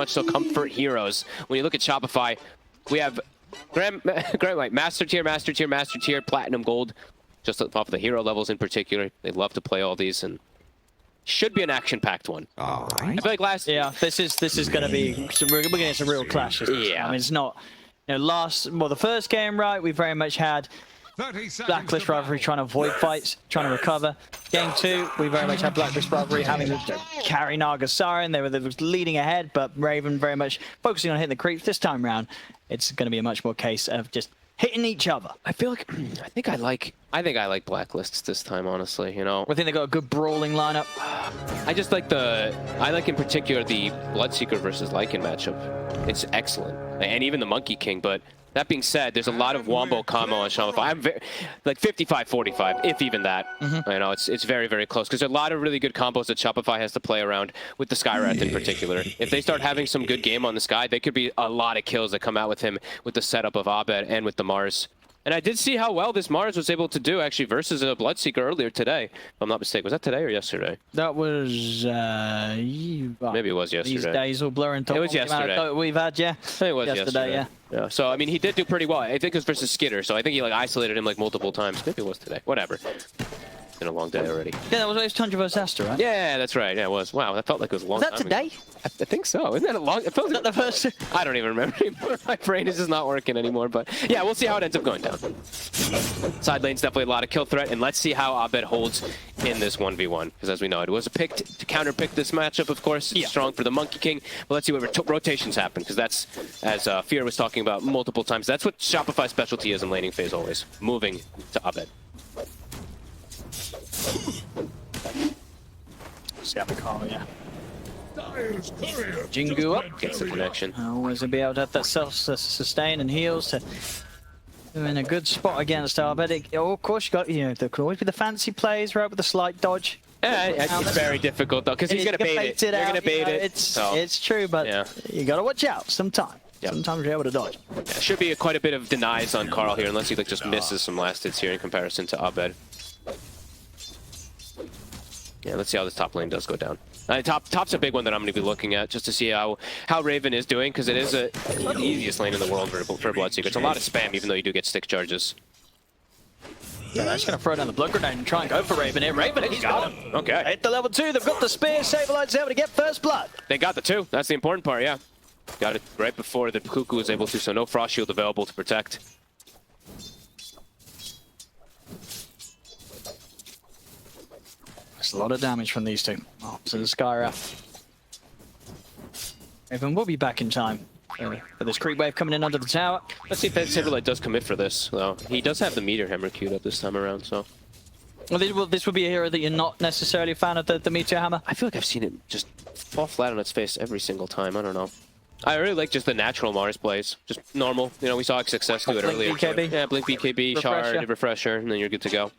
much so comfort heroes. When you look at Shopify, we have Master Tier, Platinum, Gold, just off of the hero levels in particular. They love to play all these, and should be an action-packed one. All right. I feel like last... Yeah, this is going to be... We're going to get some real clashes. Yeah. I mean, it's not... You know, the first game, right, we very much had Blacklist Rivalry trying to avoid fights, trying to recover. Game 2, we very much had Blacklist Rivalry having to carry Naga Siren. They were leading ahead, but Raven very much focusing on hitting the creeps. This time round, it's going to be a much more case of just hitting each other. I feel like I think I like Blacklists this time, honestly. You know, I think they got a good brawling lineup. I just like in particular the Bloodseeker versus Lycan matchup. It's excellent, and even the Monkey King. But that being said, there's a lot of wombo combo on Shopify. I'm like 55-45, if even that. You know, it's very, very close because there's a lot of really good combos that Shopify has to play around with the Skywrath in particular. If they start having some good game on the Sky, they could be a lot of kills that come out with him with the setup of ABED and with the Mars. And I did see how well this Mars was able to do actually versus a Bloodseeker earlier today. If I'm not mistaken, was that today or yesterday? That was maybe it was yesterday. These days all blurring. It was yesterday. We've had, yeah. I think it was yesterday. Yeah. So I mean, he did do pretty well. I think it was versus Skitter. So I think he like isolated him like multiple times. Maybe it was today. Whatever. Been a long day already. Yeah, that was always Tundra vs Astra, right? Yeah, that's right. Yeah, it was. Wow, that felt like it was a long time. Was that today? I think so. Isn't that a long? It feels like the first. I don't even remember anymore. My brain is just not working anymore. But yeah, we'll see how it ends up going down. Side lane's definitely a lot of kill threat, and let's see how ABED holds in this 1v1. Because as we know, it was picked to counter-pick this matchup. Of course, it's strong for the Monkey King. But let's see what rotations happen, because that's, as Fear was talking about multiple times, that's what Shopify's specialty is in laning phase always, moving to ABED. Yeah. Jingu up. Gets the connection. Always be able to have that self-sustain and heals to do in a good spot against ABED. Oh, of course, there can always be the fancy plays, right, with the slight dodge. Yeah, it's very difficult, though, because he's going to bait it. You're going to bait it. It's true, but you got to watch out sometimes. Yep. Sometimes you're able to dodge. Yeah, should be quite a bit of denies on Carl here, unless he just misses some last hits here in comparison to ABED. Yeah, let's see how this top lane does go down. Top's a big one that I'm going to be looking at just to see how Raven is doing, because it is not the easiest lane in the world for Bloodseeker. It's a lot of spam, even though you do get stick charges. Yeah, they're just going to throw down the blood grenade and try and go for Raven here. Raven, he's got him. Okay. Hit the level 2. They've got the spear. Saberlight's able to get first blood. They got the 2. That's the important part, yeah. Got it right before the Cuckoo was able to, so no Frost Shield available to protect. There's a lot of damage from these two. Oh, so the Skywrath. Raven will be back in time for this creep wave coming in under the tower. Let's see if Saberlight does commit for this, though. He does have the Meteor Hammer queued up this time around, so... Well, this would be a hero that you're not necessarily a fan of, the Meteor Hammer? I feel like I've seen it just fall flat on its face every single time. I don't know. I really like just the natural Mars plays. Just normal. You know, we saw success do it earlier. BKB. Yeah, Blink BKB, Shard, Refresher, and then you're good to go.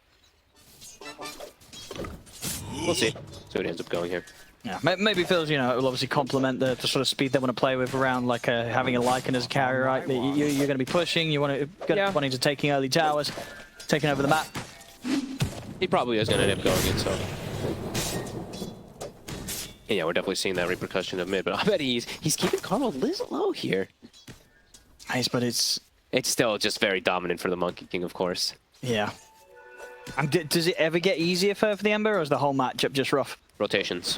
We'll see. See what ends up going here. Yeah, maybe feels, it will obviously complement the sort of speed they want to play with around, like having a Lycan as a carrier, right? You're going to be pushing, wanting to taking early towers, taking over the map. He probably is going to end up going in, so... Yeah, we're definitely seeing that repercussion of mid, but I bet he's keeping Carl a little low here. Nice, but it's still just very dominant for the Monkey King, of course. Yeah. Does it ever get easier for the Ember, or is the whole matchup just rough? Rotations.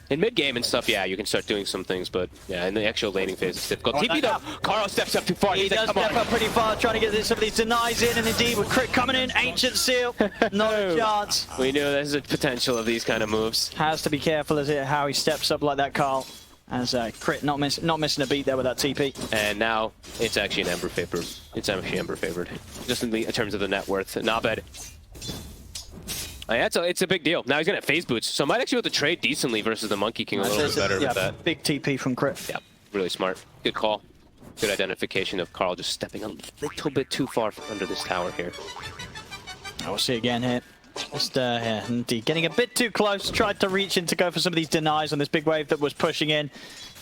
In mid-game and stuff, yeah, you can start doing some things, but yeah, in the actual laning phase, it's difficult. TP though, Carl steps up too far. He does step up pretty far, trying to get some of these denies in, and indeed with Crit coming in, Ancient Seal, not a chance. We knew there's a potential of these kind of moves. Has to be careful how he steps up like that, Carl. As Crit not missing a beat there with that TP. And now it's actually an Ember favored. It's actually Ember favored, just in terms of the net worth. And ABED. Yeah, it's a big deal. Now he's gonna have phase boots, so might actually be able to trade decently versus the Monkey King a little bit better with that. Big TP from Crit. Yeah, really smart. Good call. Good identification of Carl just stepping a little bit too far under this tower here. We'll see again here. Just indeed getting a bit too close. Tried to reach in to go for some of these denies on this big wave that was pushing in.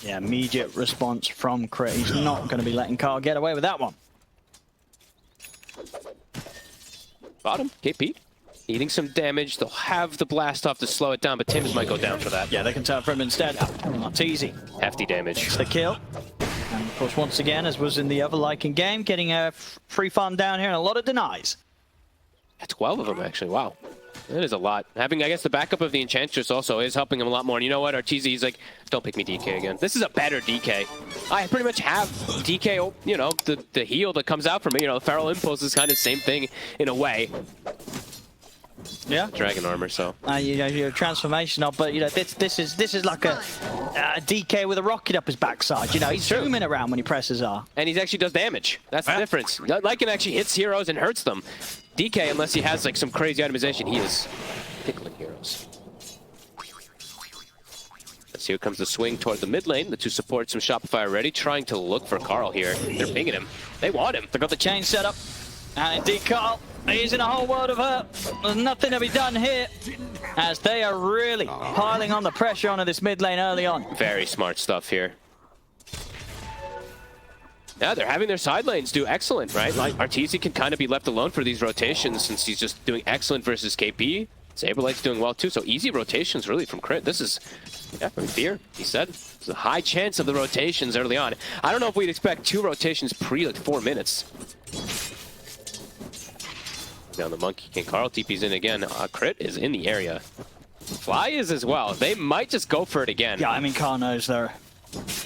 Yeah, immediate response from Crit. He's not going to be letting Carl get away with that one. Bottom, KP. eating some damage. They'll have the blast off to slow it down, but Tims might go down for that. Yeah, they can turn for him instead. Not easy. Hefty damage. It's the kill. And of course, once again, as was in the other Lycan game, getting a free farm down here and a lot of denies. 12 of them, actually. Wow. That is a lot. Having, I guess, the backup of the Enchantress also is helping him a lot more. And you know what? Arteezy, he's like, don't pick me DK again. This is a better DK. I pretty much have DK, you know, the heal that comes out from me. You know, the Feral Impulse is kind of the same thing in a way. Yeah. Dragon armor, so. You know, you're transformational, but, you know, this is like a DK with a rocket up his backside. You know, he's zooming around when he presses R. And he actually does damage. That's the difference. Lycan actually hits heroes and hurts them. DK, unless he has like some crazy itemization, he is tickling heroes. Let's see, here comes the swing toward the mid lane. The two supports from Shopify already trying to look for Carl here. They're pinging him. They want him. They've got the chain set up. And indeed, Carl, he's in a whole world of hurt. There's nothing to be done here, as they are really piling on the pressure onto this mid lane early on. Very smart stuff here. Yeah, they're having their side lanes do excellent, right? Like, Arteezy can kind of be left alone for these rotations since he's just doing excellent versus KP. Saberlight's doing well too, so easy rotations really from Crit. This is, yeah, from Fear, he said. There's a high chance of the rotations early on. I don't know if we'd expect 2 rotations pre like 4 minutes. Down the Monkey King. Carl TP's in again. Crit is in the area. Fly is as well. They might just go for it again. Yeah, I mean, Carl knows there.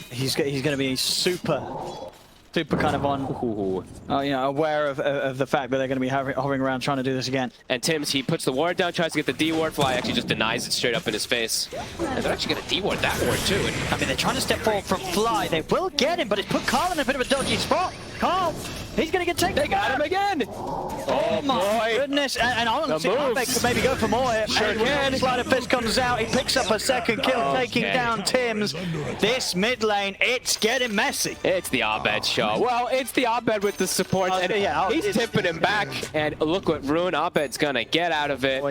He's going to be super kind of on, you know, aware of the fact that they're going to be hovering around trying to do this again. And Tims, he puts the ward down, tries to get the D-ward. Fly actually just denies it straight up in his face. And they're actually going to D-ward that ward too. And I mean, they're trying to step forward from Fly. They will get him, but it's put Carl in a bit of a dodgy spot. Carl, he's going to get taken. They got him again. Oh my goodness. And honestly, ABED could maybe go for more here. Sure can. Sleight of Fist comes out. He picks up a second kill, taking down Tims. This mid lane, it's getting messy. It's the ABED show. Well, it's the ABED with the support. And he's tipping him back. And look what Rune ABED's going to get out of it.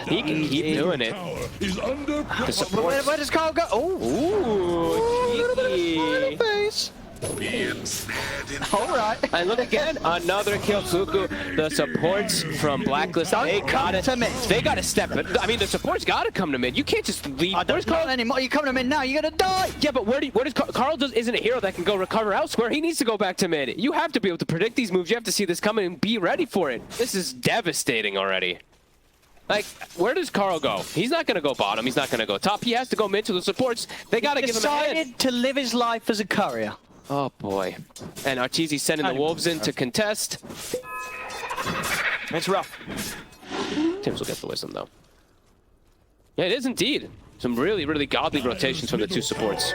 He can keep doing it. The support. Where does Carl go? Ooh, cheeky. Face. Alright. And look again, another kill. Cuckoo. The supports from Blacklist, they gotta step it. I mean, the supports gotta come to mid. You can't just leave. Where's Carl anymore? You coming to mid now, you're gonna die. Yeah, but where does Carl isn't a hero that can go recover elsewhere. He needs to go back to mid. You have to be able to predict these moves. You have to see this coming and be ready for it. This is devastating already. Like, where does Carl go? He's not going to go bottom. He's not going to go top. He has to go mid to the supports. They got to give him a hand. Decided to live his life as a courier. Oh, boy. And Arteezy sending the Wolves in to contest. It's rough. Tims will get the wisdom, though. Yeah, it is indeed. Some really, really godly rotations from the two supports.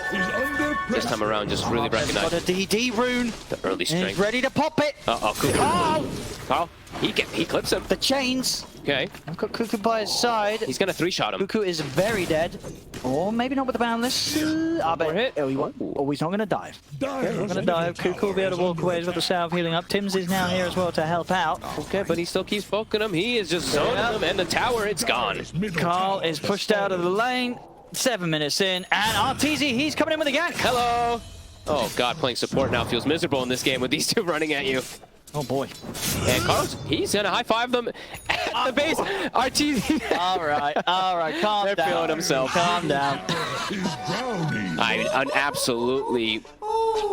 This time around, just really recognize. Got a DD rune. The early strength. He's ready to pop it. Uh-oh, Carl, he clips him. The chains. Okay. I've got Cuckoo by his side. He's gonna 3-shot him. Cuckoo is very dead. Or maybe not with the boundless. Hit. Oh, he won't. Oh, he's not gonna dive. Okay, not gonna dive. Cuckoo will be able to walk away with the salve healing up. Tims is now here as well to help out. Okay, but he still keeps poking him. He is just zoning him, and the tower, it's gone. Carl is pushed out of the lane. 7 minutes in, and Arteezy, he's coming in with a gank. Hello. Oh God, playing support now feels miserable in this game with these two running at you. Oh boy. And Carlos, he's gonna high-five them at the base. Arteezy. all right, calm down. They're feeling himself. Calm down. An absolutely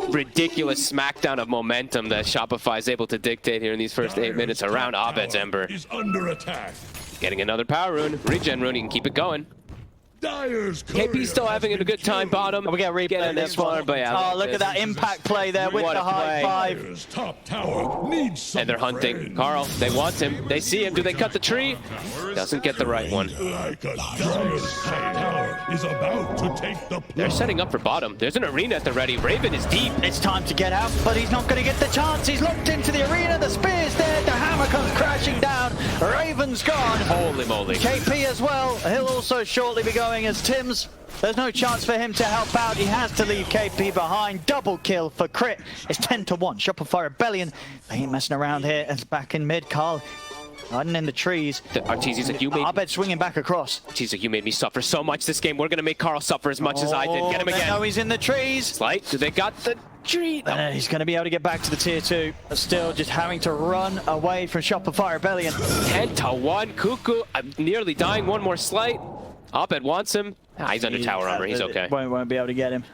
ridiculous smackdown of momentum that Shopify is able to dictate here in these first 8 minutes around ABED's Ember. Is under attack. Getting another power rune, regen rune, he can keep it going. KP's still having a good time bottom. We got replay this one. But yeah, oh, look at that impact play there with the high five. Top tower needs and they're hunting Carl. They want him. They see him. Do they cut the tree? Doesn't get the right one. Like a top tower is about to take the They're setting up for bottom. There's an arena at the ready. Raven is deep. It's time to get out, but he's not going to get the chance. He's locked into the arena. The spear's there. The hammer comes crashing down. Raven's gone. Holy moly. KP as well. He'll also shortly be going as Tims. There's no chance for him to help out. He has to leave KP behind. Double kill for Crit. It's 10-1. Shopify Rebellion. They ain't messing around here. It's back in mid. Carl hiding in the trees. Arteezy's like, ABED swinging back across. Arteezy's like, you made me suffer so much this game. We're going to make Carl suffer as much as I did. Get him again. No, he's in the trees. Slight. Do they got the victory. He's going to be able to get back to the tier 2, but still just having to run away from Shopify Rebellion. 10-1. Cuckoo nearly dying. One more slight. ABED wants him. He's under tower armor. He's okay. Won't be able to get him.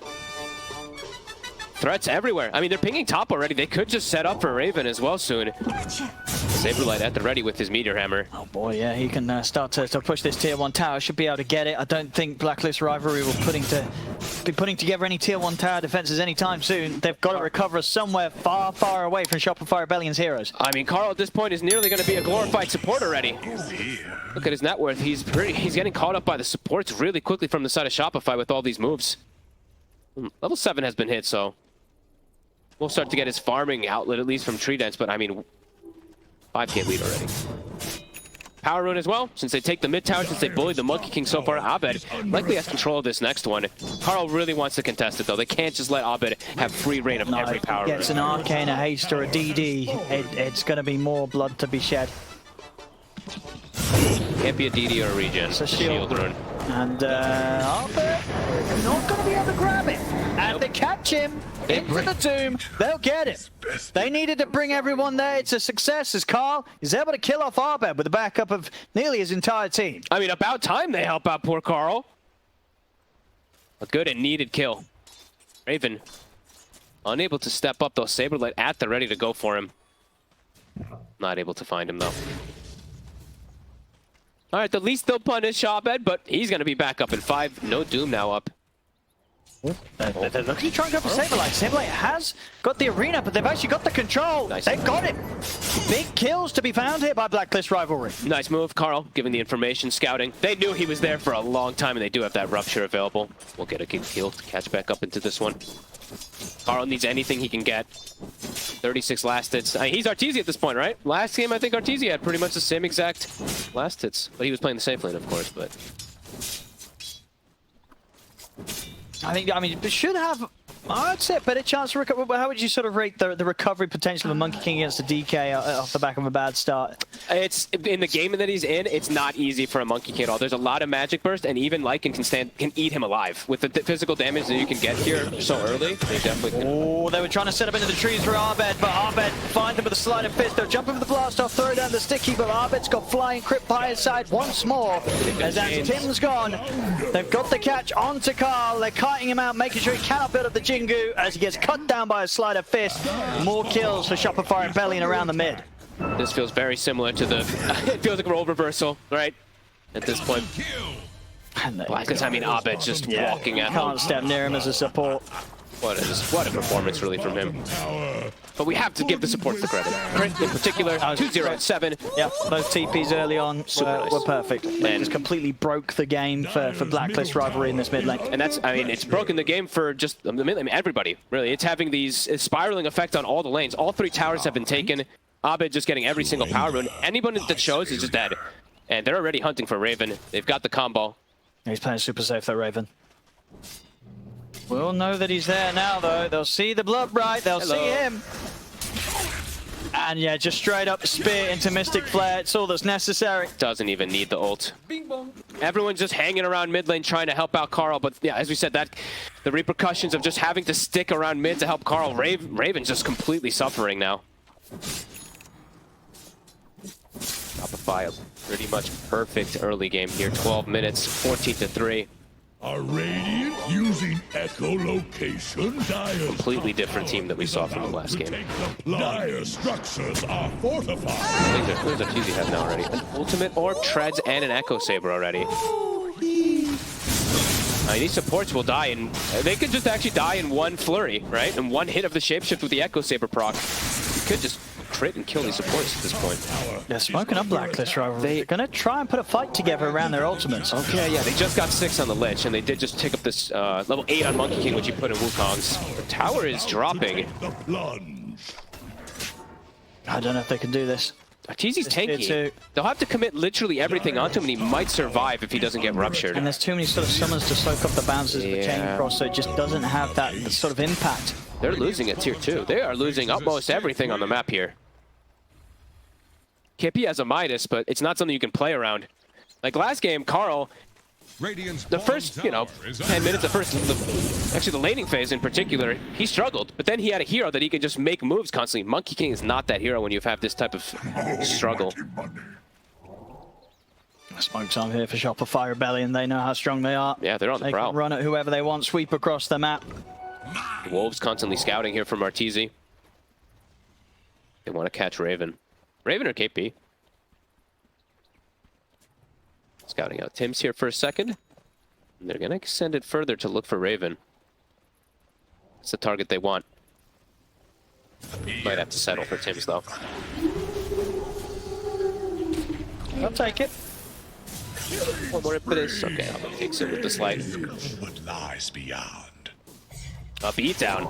Threats everywhere. I mean, they're pinging top already. They could just set up for Raven as well soon. Saberlight at the ready with his meteor hammer. Oh boy, yeah, he can start to push this tier 1 tower. Should be able to get it. I don't think Blacklist Rivalry will be putting together any tier 1 tower defenses anytime soon. They've got to recover somewhere far, far away from Shopify Rebellion's heroes. I mean, Carl at this point is nearly going to be a glorified support already. Look at his net worth. He's getting caught up by the supports really quickly from the side of Shopify with all these moves. Level 7 has been hit, so we'll start to get his farming outlet at least from Tree Dance, but I mean, 5k lead already. Power Rune as well, since they take the mid tower, since they bullied the Monkey King so far. ABED likely has control of this next one. Carl really wants to contest it though. They can't just let ABED have free reign of every power rune. Gets an Arcane, a Haste, or a DD. It's going to be more blood to be shed. Can't be a DD or a regen. It's a shield rune. And ABED not going to be able to grab it. And they catch him into the tomb. They'll get it. They needed to bring everyone there. It's a success as Carl is able to kill off ABED with the backup of nearly his entire team. I mean, about time they help out poor Carl. A good and needed kill. Raven unable to step up though. Saberlight at the ready to go for him. Not able to find him though. All right, the least they'll punish ABED, but he's going to be back up in 5. No Doom now up. They're looking to try and go for Saberlight. Saberlight has got the arena, but they've actually got the control. Nice. They've got it. Big kills to be found here by Blacklist Rivalry. Nice move, Carl, giving the information, scouting. They knew he was there for a long time, and they do have that Rupture available. We'll get a good kill to catch back up into this one. Carl needs anything he can get. 36 last hits. He's Arteezy at this point, right? Last game, I think Arteezy had pretty much the same exact last hits. But he was playing the safe lane, of course, but... I mean, it should have, I'd say, a better chance to recover. How would you sort of rate the recovery potential of a Monkey King against a DK off the back of a bad start? It's in the game that he's in. It's not easy for a Monkey King at all. There's a lot of magic burst, and even Lycan can eat him alive with the physical damage that you can get here so early. They definitely can. Oh, they were trying to set up into the trees for ABED, but ABED find him with a sleight of fist. They'll jump over the blast off, throw down the sticky, but ABED's got flying crypt by his side once more. As Tim's gone, they've got the catch onto Carl. They're kiting him out, making sure he cannot build up the Jingu as he gets cut down by a sleight of fist. More kills for Shopify and Rebellion around the mid. This feels very similar to the... it feels like a role reversal, right? At this point. Because, I mean, ABED just walking at him. Can't step near him as a support. What a performance, really, from him. But we have to give the supports the credit. Crit in particular, 2-0-7. Yeah, those TPs early on were perfect. They just completely broke the game for Blacklist Rivalry in this mid lane. And that's, I mean, it's broken the game for just the mid lane, everybody, really. It's having these spiraling effect on all the lanes. All 3 towers have been taken. ABED just getting every single power rune. Anybody that shows is just dead. And they're already hunting for Raven. They've got the combo. He's playing super safe though, Raven. We'll know that he's there now, though. They'll see the blood bright. They'll see him. And yeah, just straight up spear into Mystic Flare. It's all that's necessary. Doesn't even need the ult. Everyone's just hanging around mid lane trying to help out Carl. But yeah, as we said, that the repercussions of just having to stick around mid to help Carl. Raven's just completely suffering now. Shopify, pretty much perfect early game here. 12 minutes, 14-3. A Radiant using echolocation. Completely different team that we saw from the last game. Dire structures are fortified. I think there's Arteezy has now already. An ultimate orb, treads, and an echo saber already. I mean, these supports will die, and they could just actually die in one flurry, right? And one hit of the shapeshift with the echo saber proc. You could just crit and kill these supports at this point. They're smoking up Blacklist Rivalry. They're going to try and put a fight together around their ultimates. Okay, yeah, they just got 6 on the Lich, and they did just take up this level 8 on Monkey King, which you put in Wukong's. The tower is dropping. I don't know if they can do this. Arteezy's tanky. They'll have to commit literally everything onto him, and he might survive if he doesn't get ruptured. And there's too many sort of summons to soak up the bounces of the chain cross, so it just doesn't have that sort of impact. They're losing at tier 2. They are losing almost everything on the map here. KP has a Midas, but it's not something you can play around. Like last game, Carl, the first, 10 minutes, actually the laning phase in particular, he struggled. But then he had a hero that he could just make moves constantly. Monkey King is not that hero when you have this type of struggle. Smoke time here for Shopify Rebellion. They know how strong they are. Yeah, they're on the prowl. They can run at whoever they want, sweep across the map. Wolves constantly scouting here from Arteezy. They want to catch Raven. Raven or KP? Scouting out. Tim's here for a second. And they're going to extend it further to look for Raven. It's the target they want. Might have to settle for Tim's, though. I'll take it. One more impetus. Okay, Alvin takes it with the slide. What lies beyond? A beat down.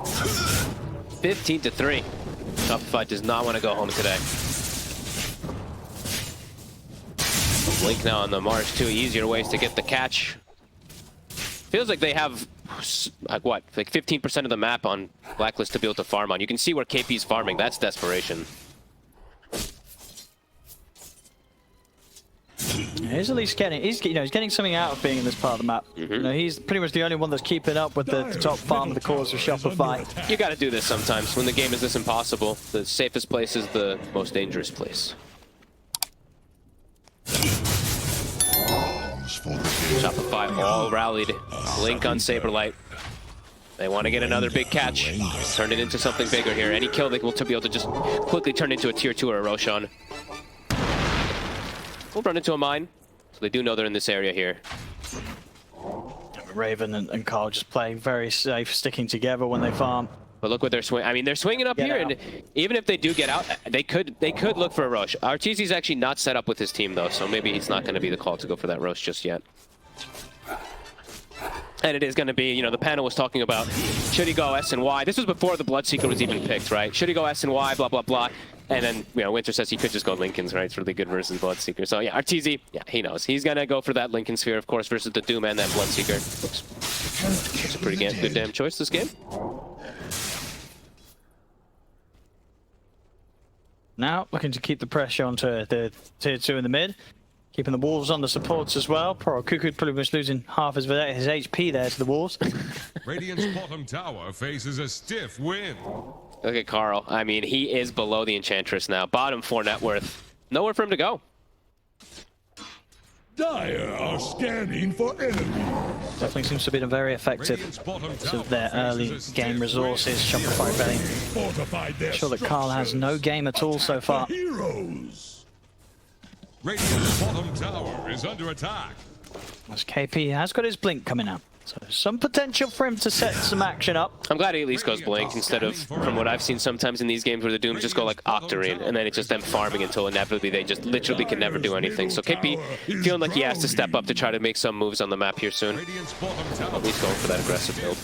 15-3. Shopify does not want to go home today. Blink now on the march. 2 easier ways to get the catch. Feels like they have, like 15% of the map on Blacklist to be able to farm on. You can see where KP's farming. That's desperation. He's at least getting, he's getting something out of being in this part of the map. He's pretty much the only one that's keeping up with the top farm of the cause of Shopify. You got to do this sometimes when the game is this impossible. The safest place is the most dangerous place. Shopify all rallied. Blink on Saberlight. They want to get another big catch. Turn it into something bigger here. Any kill they will be able to just quickly turn into a tier 2 or a Roshan. We'll run into a mine. So they do know they're in this area here. Raven and Carl just playing very safe, sticking together when they farm. But look what they're swinging. I mean, they're swinging up here, and even if they do get out, they could look for a Rosh. Arteezy's actually not set up with his team, though, so maybe he's not going to be the call to go for that Rosh just yet. And it is going to be, the panel was talking about, should he go S and Y? This was before the Bloodseeker was even picked, right? Should he go S and Y, blah, blah, blah. And then, Winter says he could just go Linken's, right? It's really good versus Bloodseeker. So, yeah, Arteezy, he knows. He's going to go for that Linken Sphere, of course, versus the Doom and that Bloodseeker. It's a pretty good damn choice this game. Now, looking to keep the pressure onto the tier 2 in the mid. Keeping the Wolves on the supports as well. Poor Cuckoo pretty much losing half his HP there to the Wolves. Radiant's bottom tower faces a stiff win. Look at Carl. I mean, he is below the Enchantress now. Bottom 4 net worth. Nowhere for him to go. Dire are scanning for enemies. Definitely seems to be very effective. So their early game resources, Shopify betting. I'm sure that Carl has no game at all so far. Heroes. Radiant's bottom tower is under attack. As KP has got his blink coming out. So some potential for him to set some action up. I'm glad he at least goes Blink instead of, from what I've seen sometimes in these games where the Dooms just go like Octarine, and then it's just them farming until inevitably they just literally can never do anything. So KP feeling like he has to step up to try to make some moves on the map here soon. At least going for that aggressive build.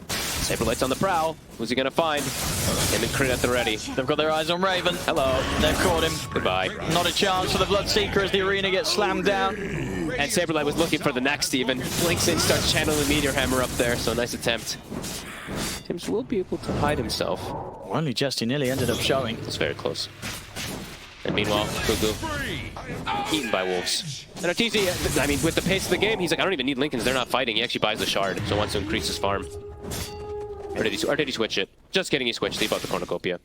Saberlight's on the prowl. Who's he gonna find? Him and Crit at the ready. They've got their eyes on Raven. Hello. They've caught him. Goodbye. Not a chance for the Bloodseeker as the arena gets slammed down. And Saberlight was looking for the next even. Blinks in, starts channeling the Meteor Hammer up there, so nice attempt. Tims will be able to hide himself. Only just he nearly ended up showing. It's very close. And meanwhile, Gugu eaten by Wolves. And Arteezy, I mean, with the pace of the game, he's like, I don't even need Linken's, they're not fighting. He actually buys the shard, so wants to increase his farm. Or did he switch it? Just kidding, he switched. He bought the Cornucopia.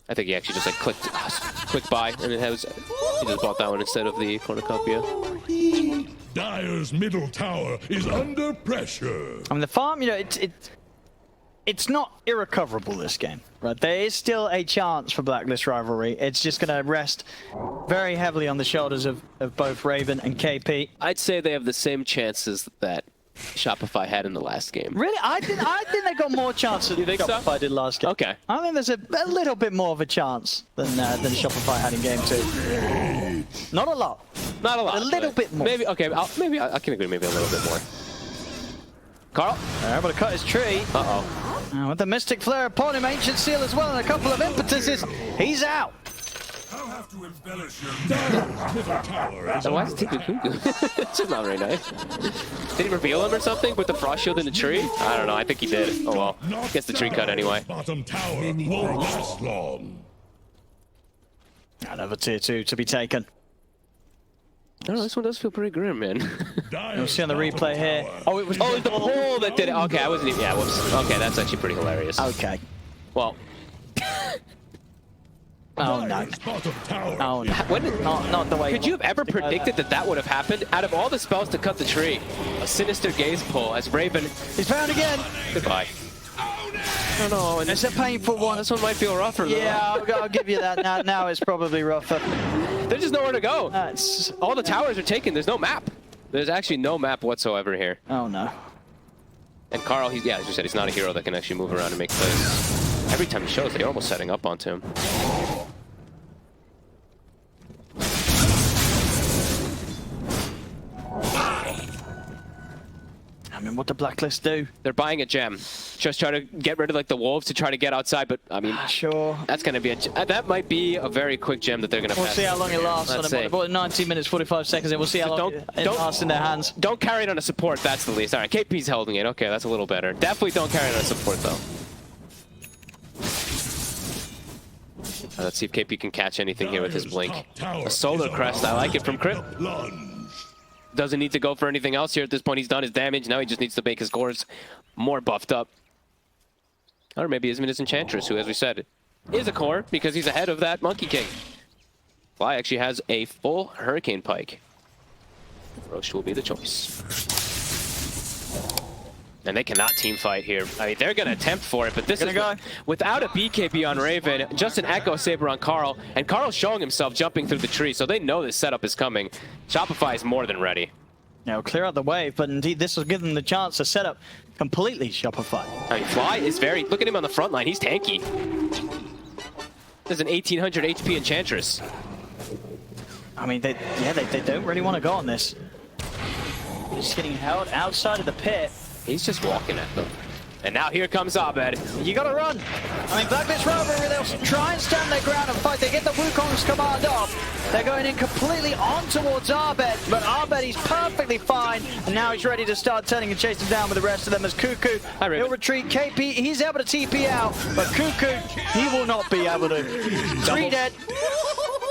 I think he actually just like clicked buy, and he just bought that one instead of the Cornucopia. Dire's middle tower is under pressure. I mean, the farm, it's not irrecoverable, this game, right? There is still a chance for Blacklist Rivalry. It's just going to rest very heavily on the shoulders of both Raven and KP. I'd say they have the same chances that Shopify had in the last game. Really? I think they got more chances than Shopify did last game. Okay. I think there's a little bit more of a chance than Shopify had in game 2. Not a lot. Not a lot. A little bit more. Maybe, okay, maybe I can agree maybe a little bit more. Carl? They're able to cut his tree. Uh-oh. With the Mystic Flare upon him, Ancient Seal as well, and a couple of impetuses, he's out. I'll have to embellish your Dire's middle tower is Why is he taking Kuku? It's just not very nice. Did he reveal him or something with the frost shield in the tree? I don't know. I think he did. Oh well. Gets the tree cut anyway. Bottom tower won't last long. Another tier 2 to be taken. don't know, this one does feel pretty grim, man. We'll see on the replay here. Oh, it was Oh, it's the pole that did it. Okay, I wasn't even... Yeah, whoops. Okay, that's actually pretty hilarious. Okay. Well... Oh, no. Dire's bottom tower Oh, no. When, Not the way. could you have ever predicted that that would have happened? Out of all the spells to cut the tree, a Sinister Gaze pull as Raven... He's found again. Goodbye. I don't know. And It's a painful one. this one might feel rougher. Though. Yeah, I'll give you that. Now it's probably rougher. There's just nowhere to go. That's... All the towers are taken. There's no map. There's actually no map whatsoever here. Oh, no. And Carl, as you said, he's not a hero that can actually move around and make plays. Every time he shows, they're almost setting up onto him. I mean, what the Blacklist do? They're buying a gem. Just try to get rid of like the wolves to try to get outside, but I mean, Sure. that's going to be that might be a very quick gem that they're going to We'll pass. see how long it lasts. Let's On see. about 19 minutes, 45 seconds, and we'll see how long it lasts in their hands. Don't carry it on a support, that's the least. All right, KP's holding it. Okay, that's a little better. Definitely don't carry it on a support, though. Let's see if KP can catch anything here with his blink. A solar crest, I like it from Crit. Doesn't need to go for anything else here at this point. He's done his damage. Now he just needs to make his cores more buffed up. Or maybe his Enchantress, who, as we said, is a core because he's ahead of that Monkey King. Fly actually has a full Hurricane Pike. Roche will be the choice. And they cannot team fight here. I mean, they're going to attempt for it, but this is without a BKB on Raven, just an Echo Saber on Carl, and Carl's showing himself jumping through the tree, so they know this setup is coming. Shopify is more than ready. Now clear out the wave, but indeed this will give them the chance to set up completely Shopify. I mean, Fly is very... Look at him on the front line. He's tanky. There's an 1800 HP Enchantress. I mean, they don't really want to go on this. He's getting held outside of the pit. He's just walking at them. And now here comes ABED. You gotta run. I mean, Blacklist Rivalry, they'll try and stand their ground and fight. They get the Wukong's command off. They're going in completely on towards ABED, but ABED, he's perfectly fine. And now he's ready to start turning and chasing down with the rest of them as Cuckoo. He'll retreat. KP, he's able to TP out, but Cuckoo, he will not be able to. 3 dead.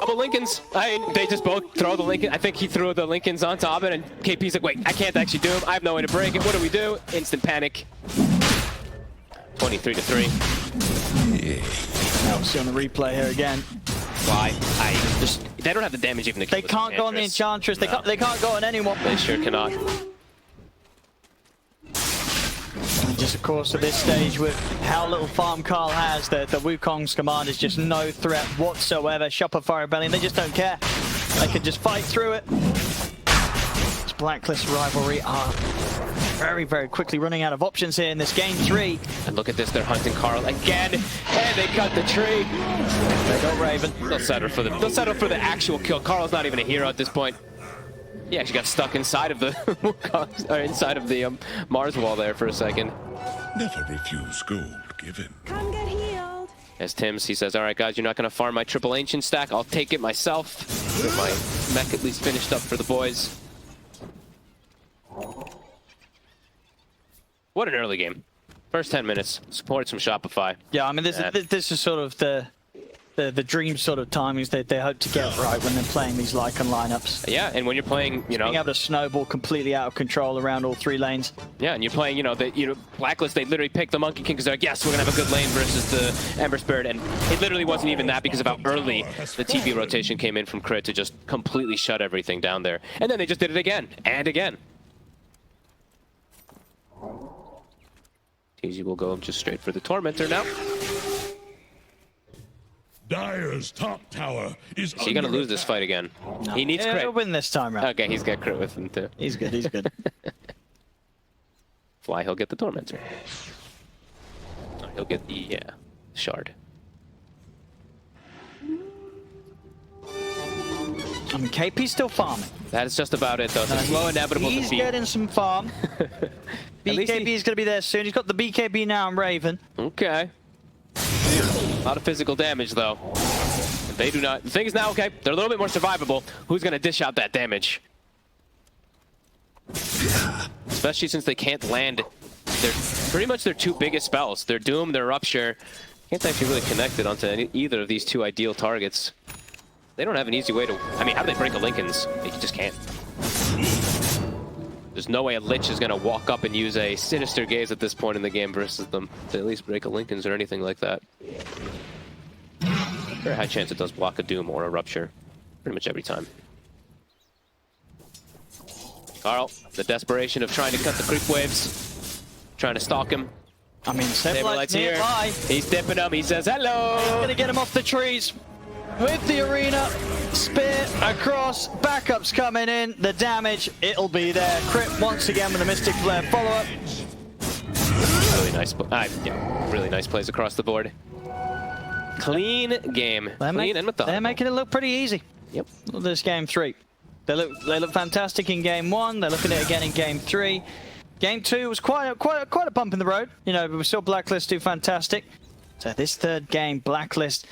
Double Lincolns. I mean, they just both throw the Lincoln. I think he threw the Lincolns onto ABED, and KP's like, wait, I can't actually do him. I have no way to break it. What do we do? Instant panic. 23-3. Now we'll see on the replay here again. Fly. They don't have the damage even to kill They can't go on the Enchantress. No. They can't go on anyone. They sure cannot. And just of course at this stage with how little farm Carl has, the Wukong's command is just no threat whatsoever. Shopify Rebellion, they just don't care. They can just fight through it. This Blacklist Rivalry are very, very quickly running out of options here in this game 3. And look at this, they're hunting Carl again, and they cut the tree. They got Raven. They'll settle for the actual kill. Carl's not even a hero at this point. He actually got stuck inside of the Mars wall there for a second. Never refuse gold given. Come get healed. As Tim's, he says, all right, guys, you're not going to farm my triple ancient stack. I'll take it myself. Get my mech at least finished up for the boys. What an early game. First 10 minutes. Supported some Shopify. Yeah, I mean, this is sort of the dream sort of timings that they hope to get right when they're playing these Lycan lineups. Yeah, and when you're playing, you know, being able to snowball completely out of control around all 3 lanes. yeah, and you're playing, Blacklist, they literally picked the Monkey King because they're like, yes, we're going to have a good lane versus the Ember Spirit, and it literally wasn't even that because of how early the TB rotation came in from Crit to just completely shut everything down there. And then they just did it again, and again. TZ will go just straight for the Tormentor now. Dire's top tower is So you're going to lose this fight again. No. He needs He'll Crit. win this time round. Okay, he's got Crit with him too. He's good, he's good. Fly, he'll get the Tormentor. He'll get the Shard. I mean, KP's still farming. That is just about it, though. It's a slow, inevitable He's defeat. getting some farm. BKB's going to be there soon. He's got the BKB now on Raven. Okay. A lot of physical damage, though. They do not... The thing is now, okay, they're a little bit more survivable. Who's going to dish out that damage? Especially since they can't land... They're pretty much their 2 biggest spells. Their Doom, their Rupture. Can't actually really connect it onto either of these 2 ideal targets. they don't have an easy way to... I mean, how do they break a Lincoln's? They just can't. There's no way a Lich is going to walk up and use a Sinister Gaze at this point in the game versus them to at least break a Lincoln's or anything like that. Very high chance it does block a Doom or a Rupture. Pretty much every time. Carl, the desperation of trying to cut the creep waves. Trying to stalk him. I mean, Saberlight's here. nearby. He's dipping him. He says hello. Gonna get him off the trees with the arena. Spear across. Backups coming in. The damage, it'll be there. Crypt once again with a Mystic Flare follow-up. Really nice. Yeah, really nice plays across the board. Clean game. Clean and methodical. They're making it look pretty easy. Yep. This game 3. They look fantastic in game 1. They're looking at it again in game 3. Game 2 was quite a bump in the road. You know, but we saw Blacklist do fantastic. So this third game, Blacklist,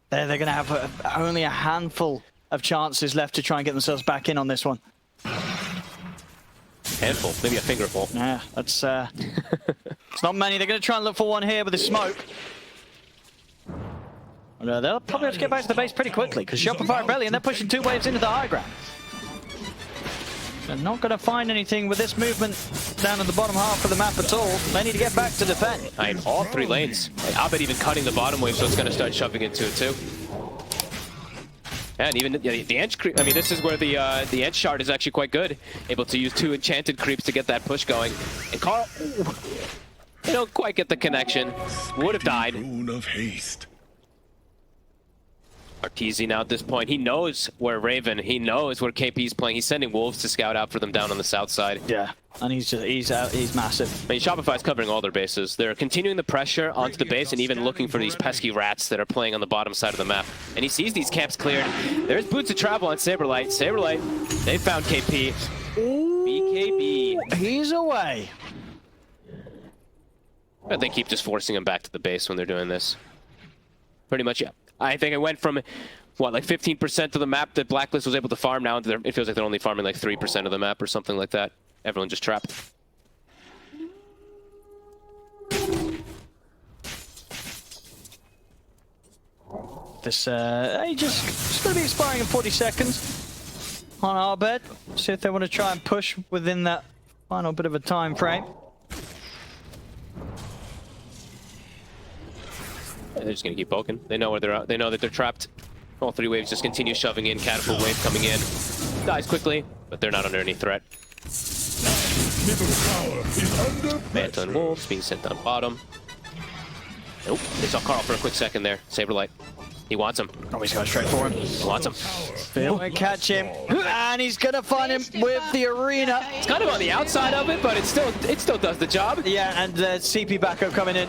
they're going to have only a handful of chances left to try and get themselves back in on this one. Handful, maybe a fingerful. Yeah, that's it's not many. They're going to try and look for one here with the smoke. They'll probably have to get back to the base pretty quickly because Shopify Rebellion, they're pushing 2 waves into the high ground. They're not going to find anything with this movement down in the bottom half of the map at all. They need to get back to defend. I mean, all 3 lanes. ABED even cutting the bottom wave, so it's going to start shoving into it too. And even the Ench creep, I mean, this is where the Ench shard is actually quite good. Able to use 2 enchanted creeps to get that push going. And Carl, they don't quite get the connection. Would have died. Moon of haste. Arteezy now at this point, he knows where Raven, he knows where KP's playing. He's sending Wolves to scout out for them down on the south side. Yeah, and he's massive. I mean, Shopify's covering all their bases. They're continuing the pressure onto the base and even looking for these pesky rats that are playing on the bottom side of the map. And he sees these camps cleared. There's boots of travel on Saberlight. Saberlight, they found KP. BKB. He's away. But they keep just forcing him back to the base when they're doing this. Pretty much, yeah. I think it went from, what, like 15% of the map that Blacklist was able to farm. Now it feels like they're only farming like 3% of the map or something like that. Everyone just trapped. This, just going to be expiring in 40 seconds on ABED. See if they want to try and push within that final bit of a time frame. They're just going to keep poking. They know where they're at. They know that they're trapped. All 3 waves just continue shoving in. Catapult wave coming in. Dies quickly, but they're not under any threat. Middle tower is under Manta and Wolves being sent down bottom. Nope. They saw Carl for a quick second there. Saberlight. He wants him. Oh, he's going straight for him. He wants him. Phil will catch him. And he's going to find him with the arena. It's kind of on the outside of it, but it still does the job. Yeah, and CP backup coming in.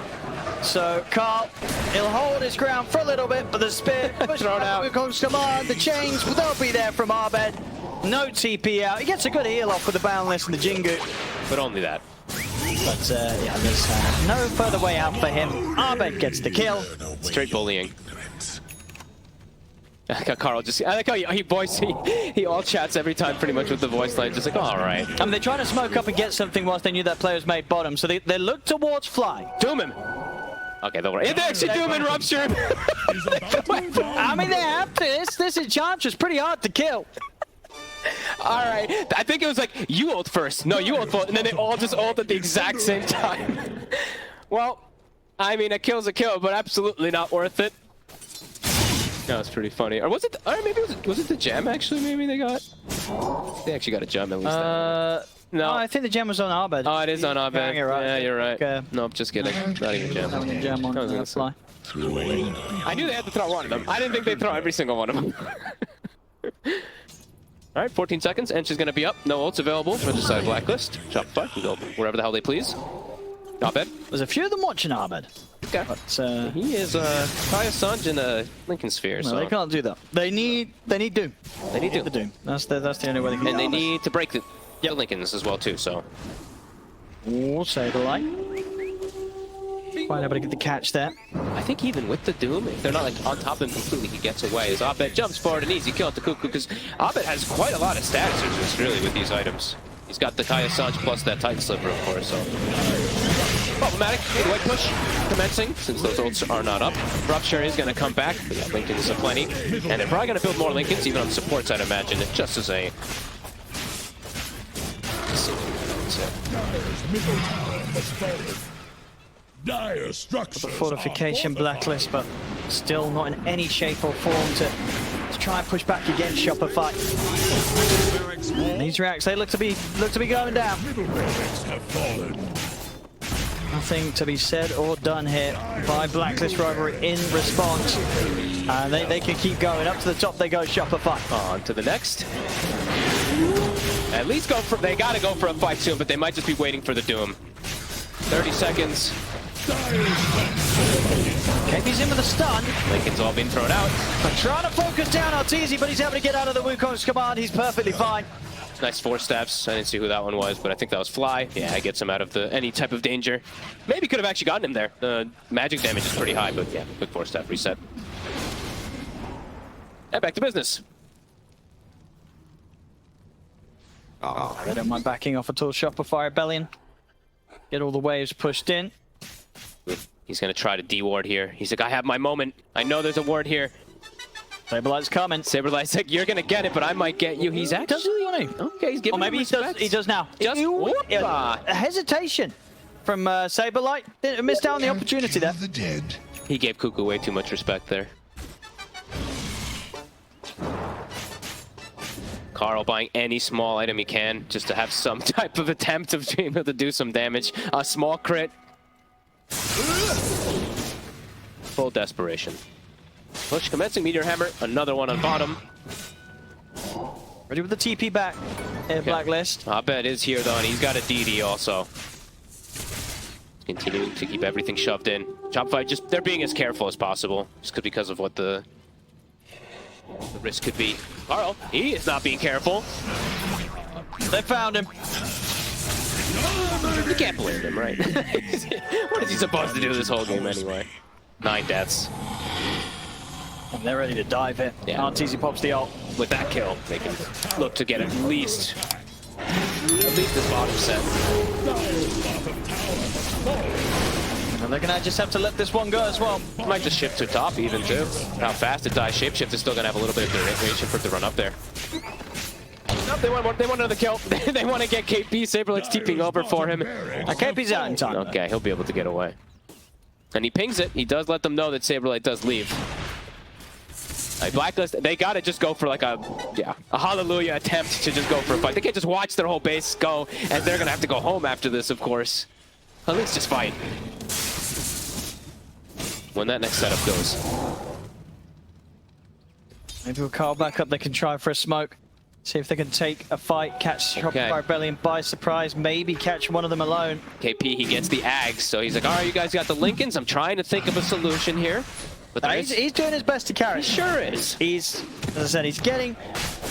So Carl, he'll hold his ground for a little bit, but the spear thrown out. Comes command. The chains, they'll be there from ABED. No TP out. He gets a good heal off with the Boundless and the Jingu. But only that. But yeah, there's no further way out for him. ABED gets the kill. Straight bullying. I like how Carl I like how he all chats every time pretty much with the voice line, just like, oh, all right. I mean, they're trying to smoke up and get something whilst they knew that player's made bottom, so they look towards Fly. Doom him. Okay, they'll worry. They actually doom and rupture him. I mean, they have to. This Enchantress pretty hard to kill. All right. I think it was like, you ult first. No, you ult first. And then they all just ult at the exact same time. Well, I mean, a kill's a kill, but absolutely not worth it. That was pretty funny. Or was it, or maybe was it the gem actually maybe they got? They actually got a gem at least. No. Oh, I think the gem was on ABED. Oh, it is on ABED. Yeah, you're right. Okay. Nope, just kidding. Not even gem. Having a gem on Fly. I knew they had to throw one of them. I didn't think they'd throw every single one of them. All right, 14 seconds. Ench is going to be up. No ults available for the side of Blacklist. Shopify can go wherever the hell they please. ABED. There's a few of them watching ABED. Okay. But, he is Kaya Sanj in a Lincoln Sphere. No, so they can't do that. They need Doom. They need Doom. The Doom. That's the only way they can. And they need to break the Lincolns as well too. So. Oh, Saberlight. Quite able to get the catch there. I think even with the Doom, if they're not like on top of him completely, he gets away. As ABED jumps forward, an easy kill at the Cuckoo, because ABED has quite a lot of stats really with these items. He's got the Kaya Sanj plus that Titan Slipper, of course. So. Oh, problematic. White push commencing, since those ults are not up. Rupture is going to come back. We got Linken's aplenty. And they're probably going to build more Linken's, even on the supports, I'd imagine, just as a... Middle tower has fallen. Dire structure. Fortification Blacklist, but still not in any shape or form to try and push back against Shopify. These reacts, they look to be going down. Middle barracks have fallen. Nothing to be said or done here by Blacklist Rivalry in response. They can keep going. Up to the top they go, Shopify. On to the next. At least go for, they gotta go for a fight soon, but they might just be waiting for the doom. 30 seconds. KP's in with a stun. Linken's all been thrown out. Trying to focus down Arteezy, but he's able to get out of the Wukong's command. He's perfectly fine. Nice 4 steps. I didn't see who that one was, but I think that was Fly. Yeah, it gets him out of any type of danger. Maybe could have actually gotten him there. The magic damage is pretty high, but yeah, quick 4-step reset. Yeah, back to business. They don't mind backing off at all. Shopify Rebellion. Get all the waves pushed in. He's going to try to de-ward here. He's like, I have my moment. I know there's a ward here. Saberlight's coming. Saberlight's like, you're going to get it, but I might get you. He's actually... Does he want to? Okay, he's giving Or maybe he does now. Just a hesitation from Saberlight. Missed out on the opportunity there. The dead. He gave Cuckoo way too much respect there. Carl buying any small item he can just to have some type of attempt of being able to do some damage. A small crit. Full desperation. Push commencing, Meteor Hammer, another one on bottom. Ready with the TP back. Blacklist. ABED is here though, and he's got a DD also. Continuing to keep everything shoved in. Shopify just, they're being as careful as possible, just because of what the risk could be. Carl, he is not being careful. They found him. You can't blame him, right? What is he supposed to do this whole game anyway? 9 deaths. And they're ready to dive in. Yeah. Arteezy pops the ult. With that kill, they can look to get at least this bottom set. And they're gonna just have to let this one go as well. Might just shift to top even too. How fast it dies. Shapeshift is still gonna have a little bit of duration for it to run up there. Nope, they want another kill. They want to get KP. Saberlight's TPing over for him. KP's out in time. Okay, he'll be able to get away. And he pings it. He does let them know that Saberlight does leave. Blacklist, they gotta just go for like a hallelujah attempt to just go for a fight. They can't just watch their whole base go, and they're gonna have to go home after this, of course. At least just fight. When that next setup goes. Maybe with Carl back up, they can try for a smoke. See if they can take a fight, catch Shopify Rebellion by surprise, maybe catch one of them alone. KP, he gets the Ags, so he's like, all right, you guys got the Lincolns. I'm trying to think of a solution here. But he's doing his best to carry. He sure is. He's, as I said, he's getting,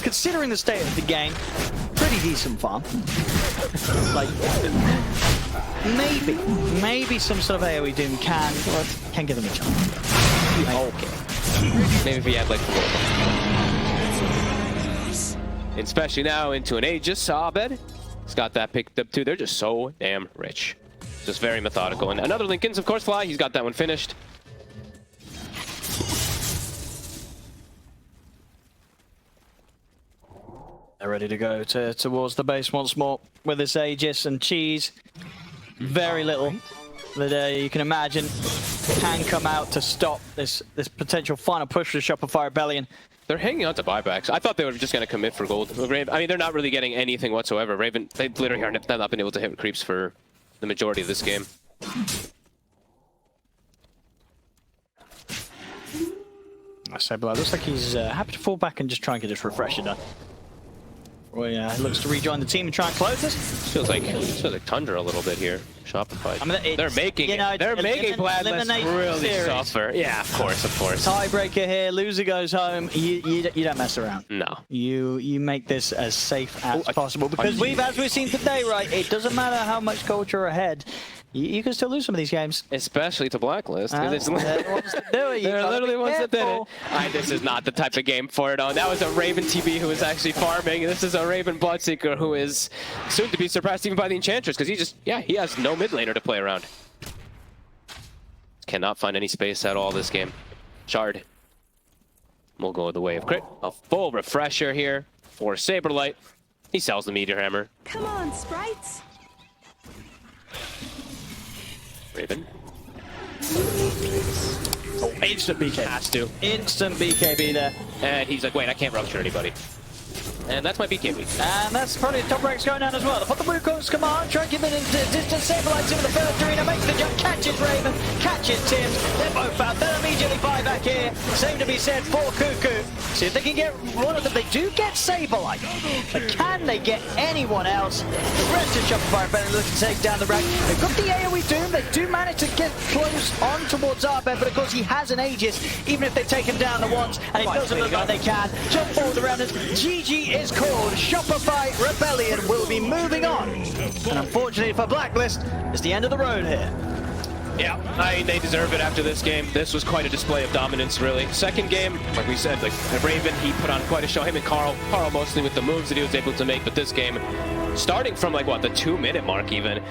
considering the state of the game, pretty decent farm. Like, maybe some sort of AoE Doom can give him a chance. Okay. Maybe if he had like 4. Especially now into an Aegis, ABED. He's got that picked up too. They're just so damn rich. Just very methodical. And another Lincoln's, of course, Fly. He's got that one finished. They're ready to go towards the base once more with this Aegis and Cheese. Very little that you can imagine can come out to stop this potential final push for the Shopify Rebellion. They're hanging on to buybacks. I thought they were just going to commit for gold. I mean, they're not really getting anything whatsoever. Raven, they literally have not been able to hit creeps for the majority of this game. Saberlight looks like he's happy to fall back and just try and get this refresher done. Well, yeah, he looks to rejoin the team and try and close this. Feels like Tundra a little bit here. Shopify. I mean, they're making Blacklist really suffer. Yeah, of course. Tiebreaker here. Loser goes home. You don't mess around. No. You make this as safe as possible because as we've seen today, right? It doesn't matter how much culture are ahead. You can still lose some of these games. Especially to Blacklist. They're literally ones that did it. This is not the type of game for it. That was a Raven TB who was actually farming. This is a Raven Bloodseeker who is soon to be surpassed even by the Enchantress because he has no mid laner to play around. cannot find any space at all this game. Shard will go the way of crit. A full refresher here for Saberlight. He sells the Meteor Hammer. Come on, sprites. Raven. Oh, instant BK. Has to. Instant BKB there. And he's like, wait, I can't rupture anybody. And that's my BKB. And that's probably the top ranks going down as well. They put the Wukong's command, try to give it into distance, Saberlight's in the first arena, makes the jump, catches Raven, catches Tims. They're both out. They'll immediately buy back here. Same to be said for Cuckoo. See if they can get one of them. They do get Saberlight. But can they get anyone else? The rest of Shopify are better looking to take down the rank. They've got the AoE Doom. They do manage to get close on towards ABED, but of course he has an Aegis, even if they've taken down the once, and it doesn't look like they can. Jump forward around us. GG is called. Shopify Rebellion will be moving on. And unfortunately for Blacklist, it's the end of the road here. Yeah, they deserve it after this game. This was quite a display of dominance, really. Second game, like we said, like Raven, he put on quite a show. Him and Carl mostly with the moves that he was able to make, but this game, starting from like what, the 2-minute mark even,